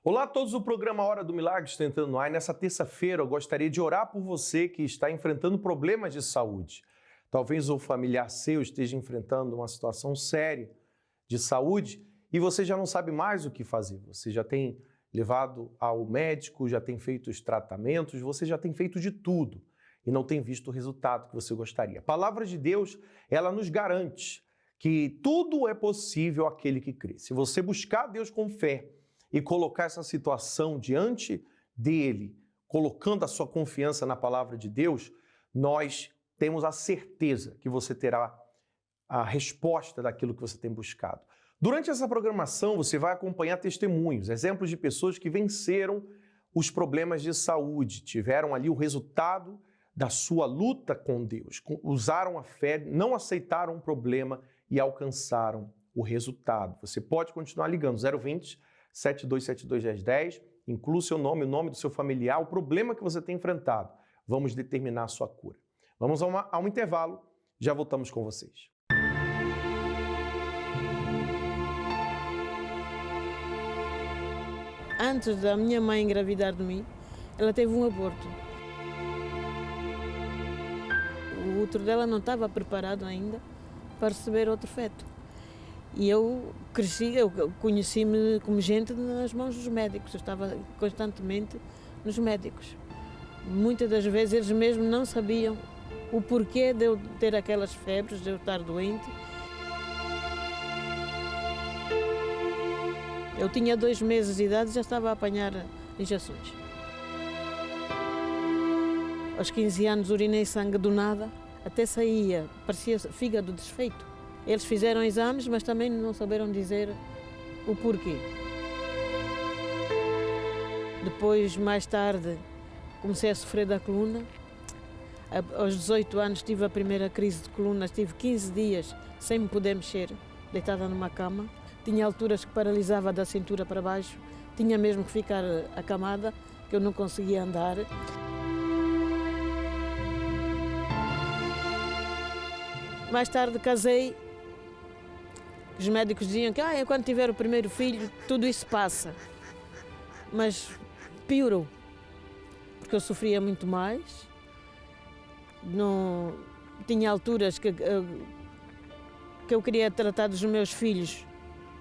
Olá a todos, o programa Hora do Milagre está entrando no ar. Nessa terça-feira eu gostaria de orar por você que está enfrentando problemas de saúde. Talvez o familiar seu esteja enfrentando uma situação séria de saúde e você já não sabe mais o que fazer. Você já tem levado ao médico, já tem feito os tratamentos, você já tem feito de tudo e não tem visto o resultado que você gostaria. A palavra de Deus, ela nos garante que tudo é possível àquele que crê. Se você buscar Deus com fé e colocar essa situação diante dele, colocando a sua confiança na palavra de Deus, nós temos a certeza que você terá a resposta daquilo que você tem buscado. Durante essa programação, você vai acompanhar testemunhos, exemplos de pessoas que venceram os problemas de saúde, tiveram ali o resultado da sua luta com Deus, usaram a fé, não aceitaram o problema e alcançaram o resultado. Você pode continuar ligando 020 7272 1010, inclua o seu nome, o nome do seu familiar, o problema que você tem enfrentado. Vamos determinar a sua cura. Vamos a um intervalo, já voltamos com vocês. Antes da minha mãe engravidar de mim, ela teve um aborto. O útero dela não estava preparado ainda para receber outro feto. E eu cresci, eu conheci-me como gente nas mãos dos médicos, eu estava constantemente nos médicos. Muitas das vezes eles mesmos não sabiam o porquê de eu ter aquelas febres, de eu estar doente. Eu tinha 2 meses de idade e já estava a apanhar injeções. Aos 15 anos urinei sangue do nada, até saía, parecia fígado desfeito. Eles fizeram exames, mas também não souberam dizer o porquê. Depois, mais tarde, comecei a sofrer da coluna. Aos 18 anos tive a primeira crise de coluna, estive 15 dias sem me poder mexer, deitada numa cama. Tinha alturas que paralisava da cintura para baixo, tinha mesmo que ficar acamada, que eu não conseguia andar. Mais tarde casei. Os médicos diziam que quando tiver o primeiro filho, tudo isso passa. Mas piorou, porque eu sofria muito mais. Não, tinha alturas que eu queria tratar dos meus filhos.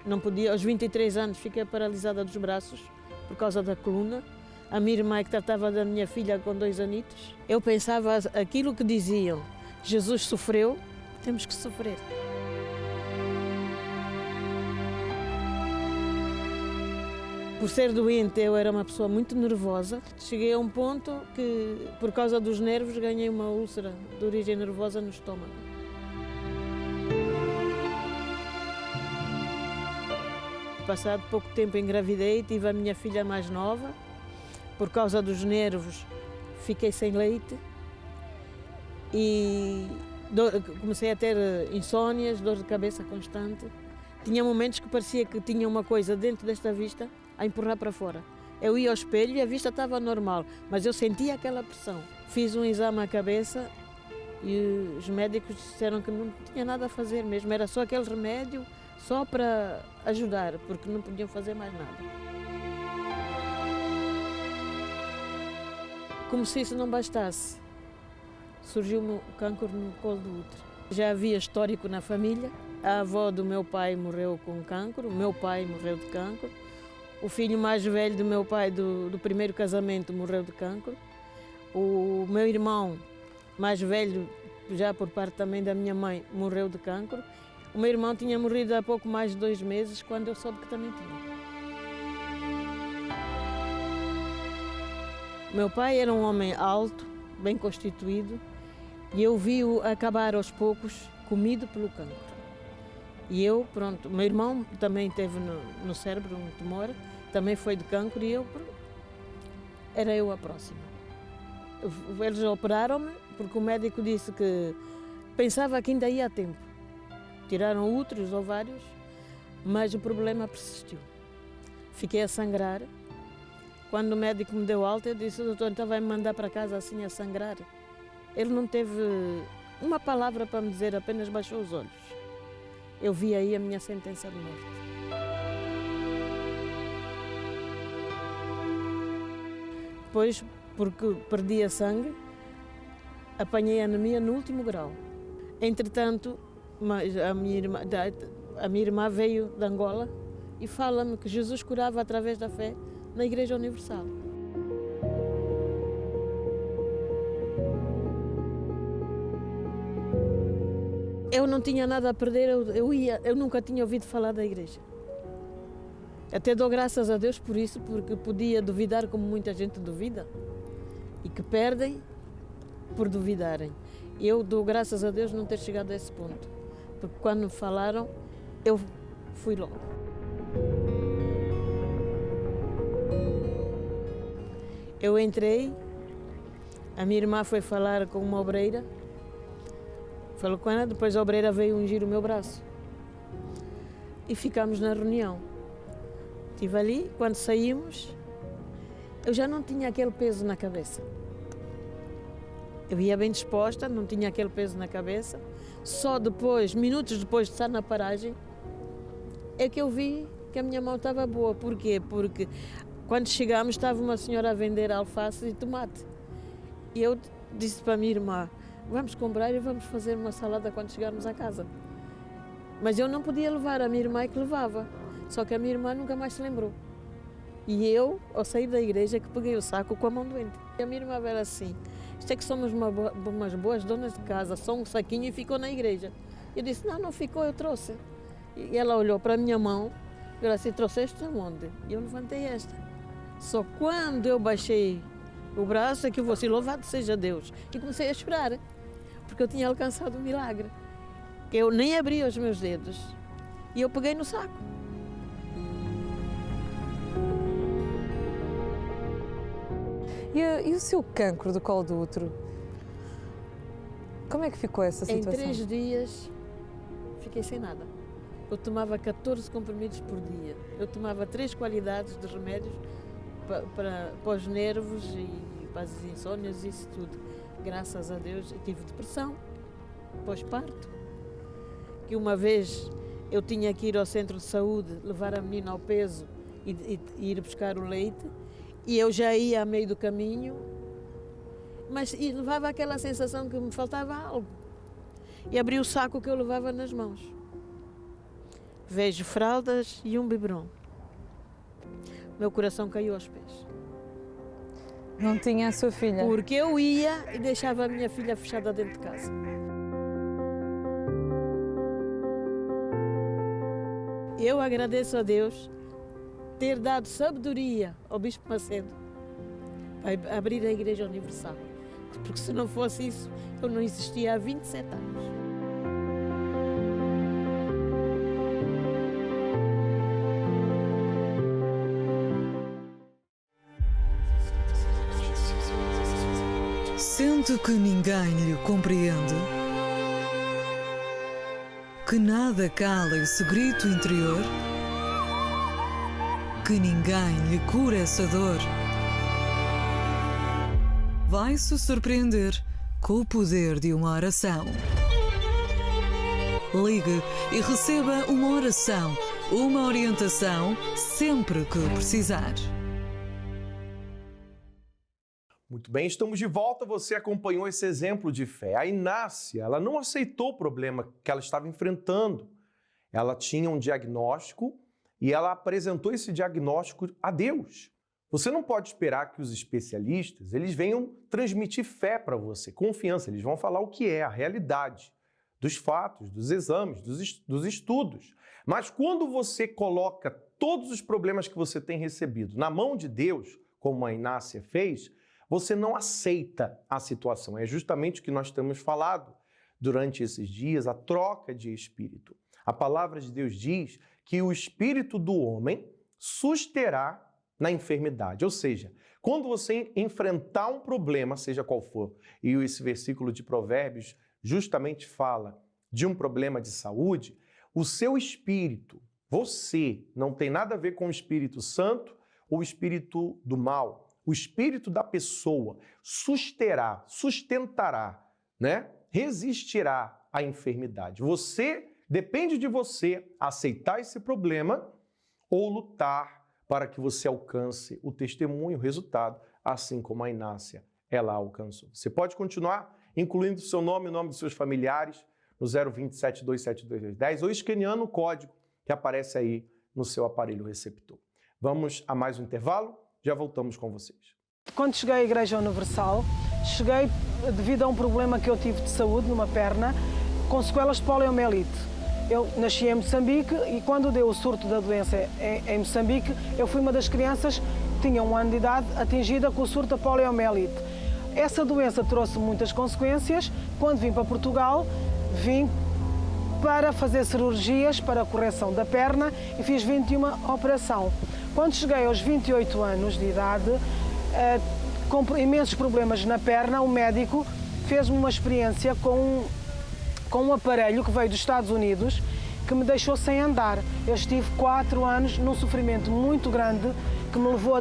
Não podia. Aos 23 anos fiquei paralisada dos braços por causa da coluna. A minha irmã que tratava da minha filha com 2 anitos. Eu pensava aquilo que diziam. Jesus sofreu, temos que sofrer. Por ser doente, eu era uma pessoa muito nervosa. Cheguei a um ponto que, por causa dos nervos, ganhei uma úlcera de origem nervosa no estômago. Passado pouco tempo engravidei, tive a minha filha mais nova. Por causa dos nervos, fiquei sem leite e comecei a ter insónias, dor de cabeça constante. Tinha momentos que parecia que tinha uma coisa dentro desta vista a empurrar para fora. Eu ia ao espelho e a vista estava normal, mas eu sentia aquela pressão. Fiz um exame à cabeça e os médicos disseram que não tinha nada a fazer mesmo, era só aquele remédio, só para ajudar, porque não podiam fazer mais nada. Como se isso não bastasse, surgiu-me o cancro no colo do útero. Já havia histórico na família, a avó do meu pai morreu com cancro, o meu pai morreu de cancro. O filho mais velho do meu pai, do primeiro casamento, morreu de cancro. O meu irmão mais velho, já por parte também da minha mãe, morreu de cancro. O meu irmão tinha morrido há pouco mais de 2 meses, quando eu soube que também tinha. Meu pai era um homem alto, bem constituído, e eu vi-o acabar aos poucos, comido pelo cancro. E eu, pronto, o meu irmão também teve no cérebro um tumor, também foi de cancro e era eu a próxima. Eles operaram-me porque o médico disse que pensava que ainda ia a tempo. Tiraram úteros, ovários, mas o problema persistiu. Fiquei a sangrar. Quando o médico me deu alta, eu disse: doutor, então vai me mandar para casa assim a sangrar? Ele não teve uma palavra para me dizer, apenas baixou os olhos. Eu vi aí a minha sentença de morte. Depois, porque perdia sangue, apanhei anemia no último grau. Entretanto, a minha irmã veio de Angola e fala-me que Jesus curava através da fé na Igreja Universal. Eu não tinha nada a perder, eu nunca tinha ouvido falar da igreja. Até dou graças a Deus por isso, porque podia duvidar como muita gente duvida e que perdem por duvidarem. Eu dou graças a Deus não ter chegado a esse ponto, porque quando me falaram, eu fui logo. Eu entrei, a minha irmã foi falar com uma obreira, falou com ela, depois a obreira veio ungir o meu braço e ficámos na reunião. Estive ali, quando saímos, eu já não tinha aquele peso na cabeça. Eu ia bem disposta, não tinha aquele peso na cabeça. Só depois, minutos depois de estar na paragem, é que eu vi que a minha mão estava boa. Porquê? Porque quando chegámos estava uma senhora a vender alface e tomate. E eu disse para a minha irmã, vamos comprar e vamos fazer uma salada quando chegarmos à casa. Mas eu não podia levar, a minha irmã é que levava. Só que a minha irmã nunca mais se lembrou. E eu, ao sair da igreja, que peguei o saco com a mão doente. E a minha irmã era assim, isto é que somos umas boas donas de casa, só um saquinho e ficou na igreja. Eu disse, não ficou, eu trouxe. E ela olhou para a minha mão, e ela disse, trouxeste aonde? E eu levantei esta. Só quando eu baixei o braço é que eu vou assim, louvado seja Deus. E comecei a chorar, porque eu tinha alcançado o milagre. Eu nem abri os meus dedos e eu peguei no saco. E o seu cancro do colo do útero? Como é que ficou essa situação? Em 3 dias fiquei sem nada. Eu tomava 14 comprimidos por dia. Eu tomava 3 qualidades de remédios para os nervos e para as insônias e isso tudo. Graças a Deus eu tive depressão, pós-parto. Que uma vez eu tinha que ir ao centro de saúde, levar a menina ao peso e ir buscar o leite. E eu já ia a meio do caminho, mas levava aquela sensação que me faltava algo. E abri o saco que eu levava nas mãos. Vejo fraldas e um biberon. Meu coração caiu aos pés. Não tinha a sua filha? Porque eu ia e deixava a minha filha fechada dentro de casa. Eu agradeço a Deus ter dado sabedoria ao Bispo Macedo para abrir a Igreja Universal. Porque se não fosse isso, eu não existia há 27 anos. Sente que ninguém lhe compreende? Que nada cala esse grito interior? Que ninguém lhe cura essa dor? Vai se surpreender com o poder de uma oração. Ligue e receba uma oração, uma orientação, sempre que precisar. Muito bem, estamos de volta. Você acompanhou esse exemplo de fé. A Inácia, ela não aceitou o problema que ela estava enfrentando. Ela tinha um diagnóstico e ela apresentou esse diagnóstico a Deus. Você não pode esperar que os especialistas eles venham transmitir fé para você, confiança. Eles vão falar o que é a realidade dos fatos, dos exames, dos estudos. Mas quando você coloca todos os problemas que você tem recebido na mão de Deus, como a Inácia fez, você não aceita a situação. É justamente o que nós temos falado durante esses dias, a troca de espírito. A palavra de Deus diz que o espírito do homem susterá na enfermidade. Ou seja, quando você enfrentar um problema, seja qual for, e esse versículo de Provérbios justamente fala de um problema de saúde, o seu espírito, você, não tem nada a ver com o Espírito Santo ou o espírito do mal. O espírito da pessoa sustentará, resistirá à enfermidade. Depende de você aceitar esse problema ou lutar para que você alcance o testemunho, o resultado assim como a Inácia, ela alcançou. Você pode continuar incluindo o seu nome e o nome dos seus familiares no 020 7272210 ou escaneando o código que aparece aí no seu aparelho receptor. Vamos a mais um intervalo, já voltamos com vocês. Quando cheguei à Igreja Universal, cheguei devido a um problema que eu tive de saúde numa perna, com sequelas de poliomielite. Eu nasci em Moçambique e quando deu o surto da doença em Moçambique, eu fui uma das crianças que tinha 1 ano de idade atingida com o surto da poliomielite. Essa doença trouxe muitas consequências. Quando vim para Portugal, vim para fazer cirurgias para a correção da perna e fiz 21 operações. Quando cheguei aos 28 anos de idade, com imensos problemas na perna, o médico fez-me uma experiência com um aparelho que veio dos Estados Unidos que me deixou sem andar. Eu estive 4 anos num sofrimento muito grande que me levou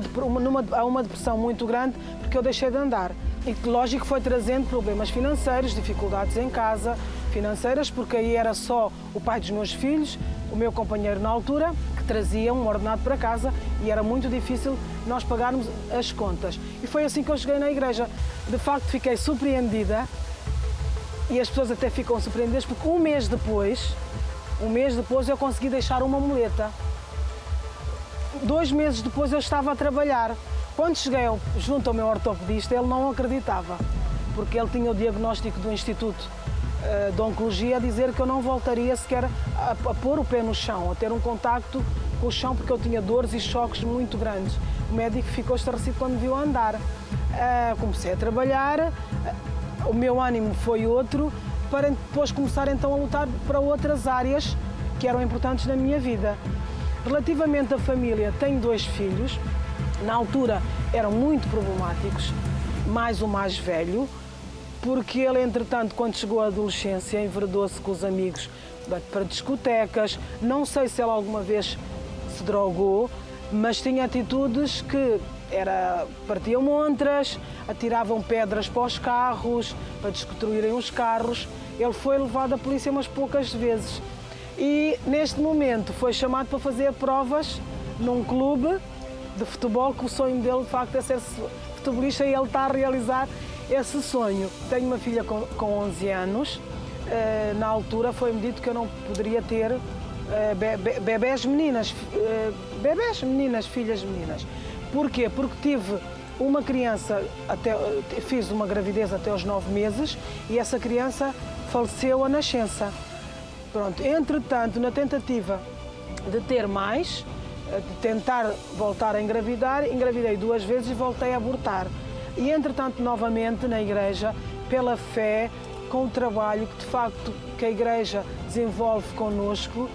a uma depressão muito grande porque eu deixei de andar. E que, lógico, foi trazendo problemas financeiros, dificuldades em casa, financeiras, porque aí era só o pai dos meus filhos, o meu companheiro na altura, que trazia um ordenado para casa e era muito difícil nós pagarmos as contas. E foi assim que eu cheguei na igreja. De facto, fiquei surpreendida e as pessoas até ficam surpreendidas porque um mês depois eu consegui deixar uma muleta. 2 meses depois eu estava a trabalhar. Quando cheguei junto ao meu ortopedista, ele não acreditava, porque ele tinha o diagnóstico do Instituto de Oncologia a dizer que eu não voltaria sequer a pôr o pé no chão, a ter um contacto com o chão, porque eu tinha dores e choques muito grandes. O médico ficou estarrecido quando me viu andar. Comecei a trabalhar, o meu ânimo foi outro, para depois começar então a lutar para outras áreas que eram importantes na minha vida. Relativamente à família, tenho 2 filhos. Na altura eram muito problemáticos, mais o mais velho, porque ele, entretanto, quando chegou à adolescência, enveredou-se com os amigos para discotecas. Não sei se ele alguma vez se drogou, mas tinha atitudes que partiam montras, atiravam pedras para os carros, para destruírem os carros. Ele foi levado à polícia umas poucas vezes. E, neste momento, foi chamado para fazer provas num clube de futebol, que o sonho dele, de facto, é ser futebolista e ele está a realizar esse sonho. Tenho uma filha com 11 anos. Na altura foi-me dito que eu não poderia ter bebés meninas, filhas meninas. Porquê? Porque tive uma criança, fiz uma gravidez até aos 9 meses e essa criança faleceu à nascença. Pronto, entretanto, na tentativa de ter mais, de tentar voltar a engravidar, engravidei 2 vezes e voltei a abortar. E, entretanto, novamente na igreja, pela fé, com o trabalho que, de facto, que a igreja desenvolve connosco,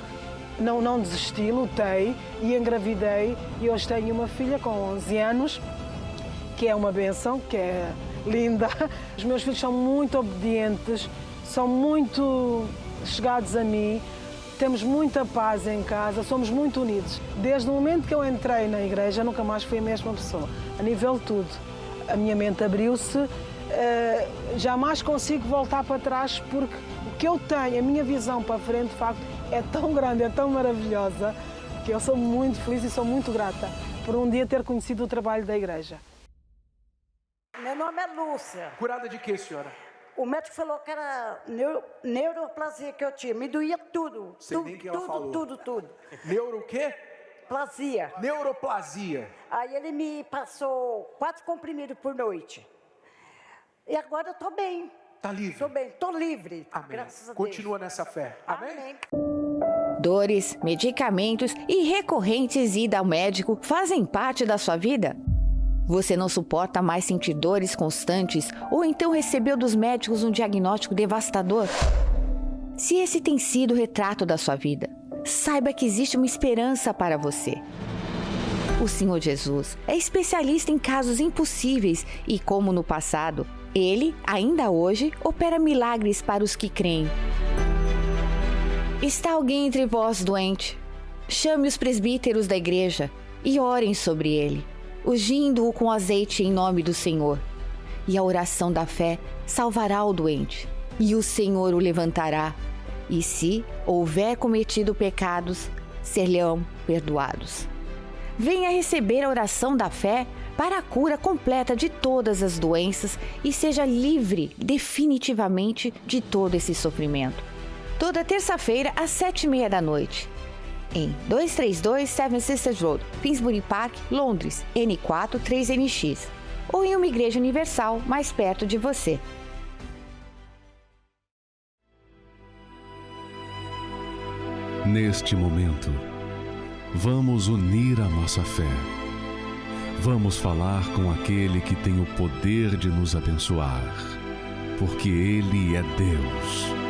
não desisti, lutei e engravidei. E hoje tenho uma filha com 11 anos, que é uma bênção, que é linda. Os meus filhos são muito obedientes, são muito chegados a mim. Temos muita paz em casa, somos muito unidos. Desde o momento que eu entrei na igreja, nunca mais fui a mesma pessoa. A nível de tudo, a minha mente abriu-se, jamais consigo voltar para trás, porque o que eu tenho, a minha visão para a frente, de facto, é tão grande, é tão maravilhosa, que eu sou muito feliz e sou muito grata por um dia ter conhecido o trabalho da igreja. Meu nome é Lúcia. Curada de quê, senhora? O médico falou que era neuroplasia que eu tinha. Me doía tudo. Sei nem que ela falou. Tudo. Neuro o quê? Plasia. Neuroplasia. Aí ele me passou 4 comprimidos por noite. E agora eu tô bem. Tá livre? Tô bem, tô livre. Amém. Graças a Deus. Continua nessa fé. Amém? Amém. Dores, medicamentos e recorrentes ida ao médico fazem parte da sua vida? Você não suporta mais sentir dores constantes ou então recebeu dos médicos um diagnóstico devastador? Se esse tem sido o retrato da sua vida, saiba que existe uma esperança para você. O Senhor Jesus é especialista em casos impossíveis e, como no passado, Ele, ainda hoje, opera milagres para os que creem. Está alguém entre vós doente? Chame os presbíteros da igreja e orem sobre ele, ungindo-o com azeite em nome do Senhor. E a oração da fé salvará o doente, e o Senhor o levantará, e se houver cometido pecados, ser-lhe-ão perdoados. Venha receber a oração da fé para a cura completa de todas as doenças e seja livre definitivamente de todo esse sofrimento. Toda terça-feira às 7h30 da noite. Em 232 Seven Sisters Road, Finsbury Park, Londres, N4 3NX. Ou em uma igreja universal mais perto de você. Neste momento, vamos unir a nossa fé. Vamos falar com aquele que tem o poder de nos abençoar, porque Ele é Deus.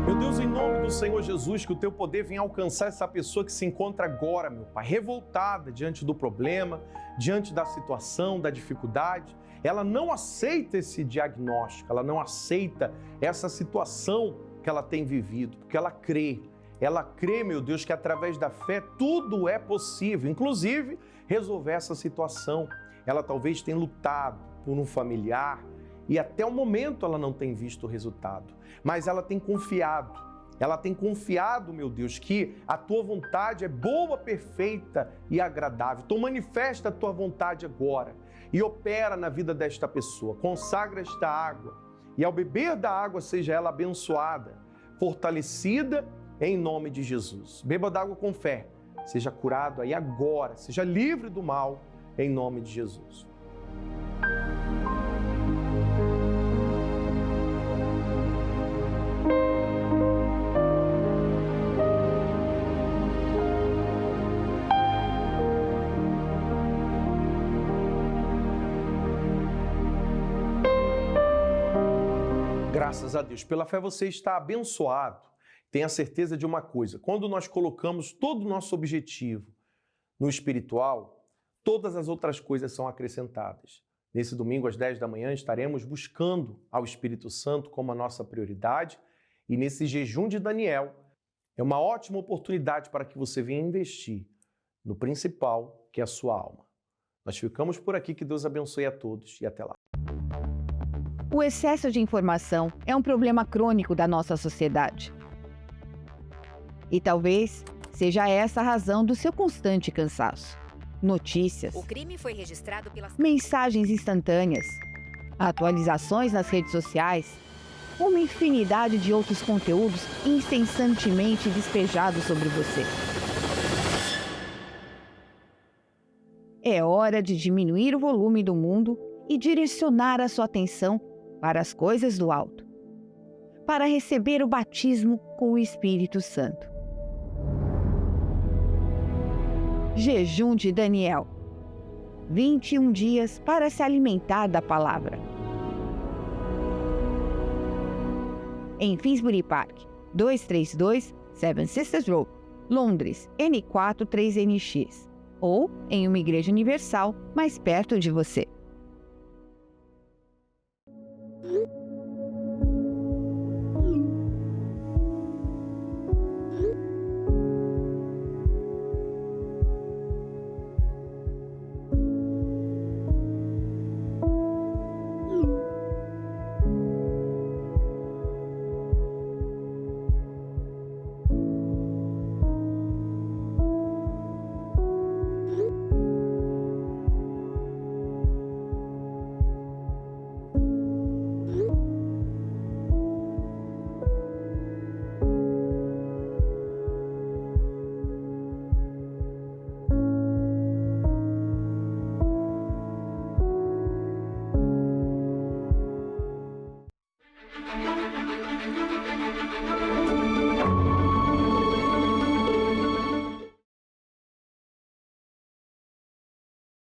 Meu Deus, em nome do Senhor Jesus, que o teu poder venha alcançar essa pessoa que se encontra agora, meu Pai, revoltada diante do problema, diante da situação, da dificuldade. Ela não aceita esse diagnóstico, ela não aceita essa situação que ela tem vivido, porque ela crê. Ela crê, meu Deus, que através da fé tudo é possível, inclusive resolver essa situação. Ela talvez tenha lutado por um familiar e até o momento ela não tem visto o resultado, mas ela tem confiado. Ela tem confiado, meu Deus, que a tua vontade é boa, perfeita e agradável. Então manifesta a tua vontade agora e opera na vida desta pessoa. Consagra esta água e ao beber da água seja ela abençoada, fortalecida em nome de Jesus. Beba d'água com fé, seja curado aí agora, seja livre do mal em nome de Jesus. Graças a Deus. Pela fé você está abençoado. Tenha certeza de uma coisa, quando nós colocamos todo o nosso objetivo no espiritual, todas as outras coisas são acrescentadas. Nesse domingo, às 10 da manhã, estaremos buscando ao Espírito Santo como a nossa prioridade e nesse jejum de Daniel, é uma ótima oportunidade para que você venha investir no principal, que é a sua alma. Nós ficamos por aqui, que Deus abençoe a todos e até lá. O excesso de informação é um problema crônico da nossa sociedade. E talvez seja essa a razão do seu constante cansaço. Notícias, O crime foi registrado pelas... mensagens instantâneas, atualizações nas redes sociais, uma infinidade de outros conteúdos incessantemente despejados sobre você. É hora de diminuir o volume do mundo e direcionar a sua atenção para as coisas do alto, para receber o batismo com o Espírito Santo. Jejum de Daniel. 21 dias para se alimentar da palavra. Em Finsbury Park, 232 Seven Sisters Road, Londres, N4 3NX. Ou em uma igreja universal mais perto de você.